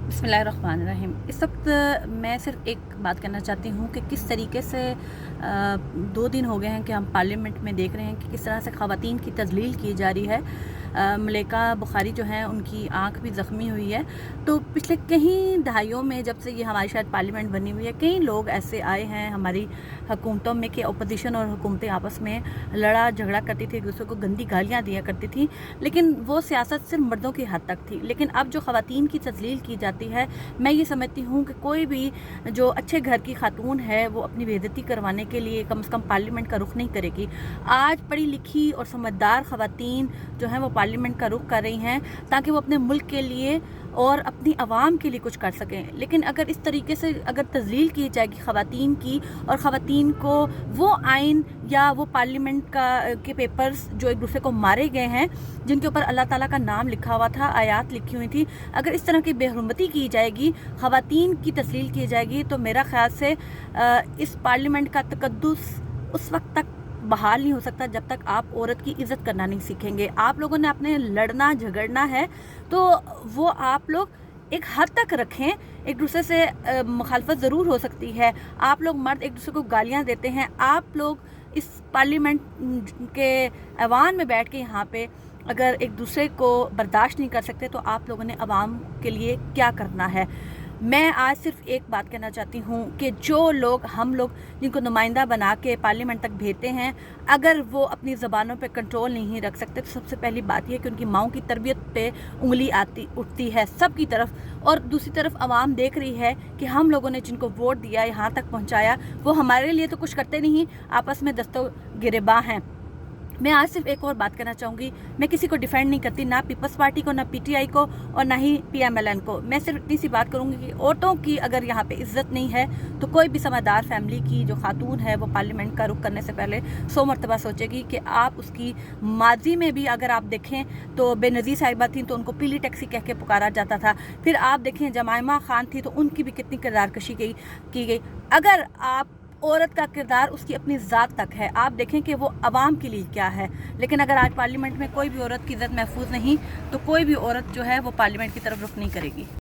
बिस्मिल्लाहिर्रहमानिर्रहीम। इस वक्त मैं सिर्फ एक बात कहना चाहती हूँ कि किस तरीके से 2 दिन हो गए हैं कि हम पार्लियामेंट में देख रहे हैं कि किस तरह से ख़वातीन की तज़लील की जा रही है। मलाइका बुखारी जो हैं उनकी आँख भी ज़ख्मी हुई है। तो पिछले कई दहाइयों में जब से ये हमारी शायद पार्लियामेंट बनी हुई है, कई लोग ऐसे आए हैं हमारी हुकूमतों में कि अपोजिशन और हुकूमतें आपस में लड़ा झगड़ा करती थी, एक दूसरे को गंदी गालियाँ दिया करती थी, लेकिन वो सियासत सिर्फ मर्दों की हद तक थी। लेकिन अब जो ख़वातीन की तज़लील की जाती है, मैं ये समझती हूँ कि कोई भी जो अच्छे घर की खातून है वो अपनी बेइज्जती करवाने के लिए कम से कम पार्लियामेंट का रुख नहीं करेगी। आज पढ़ी लिखी और समझदार ख़वातीन जो हैं वो पार्लियामेंट का रुख कर रही हैं ताकि वो अपने मुल्क के लिए और अपनी आवाम के लिए कुछ कर सकें। लेकिन अगर इस तरीके से अगर तज़लील की जाएगी ख़वातीन की, और ख़वातीन को वो आइन या वो पार्लियामेंट के पेपर्स जो एक दूसरे को मारे गए हैं, जिनके ऊपर अल्लाह ताला का नाम लिखा हुआ था, आयात लिखी हुई थी, अगर इस तरह की बेहुरमती की जाएगी, ख़वातीन की तज़लील की जाएगी, तो मेरा ख़्याल से इस पार्लियामेंट का तक़द्दुस उस वक्त तक बहाल नहीं हो सकता जब तक आप औरत की इज़्ज़त करना नहीं सीखेंगे। आप लोगों ने अपने लड़ना झगड़ना है तो वो आप लोग एक हद तक रखें। एक दूसरे से मुखालफत ज़रूर हो सकती है, आप लोग मर्द एक दूसरे को गालियाँ देते हैं, आप लोग इस पार्लियामेंट के ऐवान में बैठ के यहाँ पे अगर एक दूसरे को बर्दाश्त नहीं कर सकते तो आप लोगों ने अवाम के लिए क्या करना है। मैं आज सिर्फ एक बात कहना चाहती हूँ कि जो लोग हम लोग जिनको नुमाइंदा बना के पार्लियामेंट तक भेजते हैं, अगर वो अपनी ज़बानों पे कंट्रोल नहीं रख सकते तो सबसे पहली बात यह कि उनकी माओं की तरबियत पे उंगली उठती है सब की तरफ, और दूसरी तरफ आवाम देख रही है कि हम लोगों ने जिनको वोट दिया, यहाँ तक पहुँचाया, वो हमारे लिए तो कुछ करते नहीं, आपस में दस्तों गिरेबां हैं। मैं आज सिर्फ एक और बात कहना चाहूँगी, मैं किसी को डिफेंड नहीं करती, ना पीपल्स पार्टी को, ना पीटीआई को, और ना ही PMLN को। मैं सिर्फ इतनी सी बात करूँगी कि औरतों की अगर यहाँ पे इज़्ज़त नहीं है तो कोई भी समझदार फैमिली की जो खातून है वो पार्लियामेंट का रुख करने से पहले 100 मरतबा सोचेगी कि आप उसकी माजी में भी अगर आप देखें तो बेनज़ीर साहिबा थी तो उनको पीली टैक्सी कह के पुकारा जाता था। फिर आप देखें जमाइमा खान थी तो उनकी भी कितनी किरदार कशी की गई। अगर आप औरत का किरदार उसकी अपनी ज़ात तक है, आप देखें कि वो आवाम के लिए क्या है। लेकिन अगर आज पार्लियामेंट में कोई भी औरत की इज़्ज़त महफूज नहीं तो कोई भी औरत जो है वो पार्लियामेंट की तरफ रुख नहीं करेगी।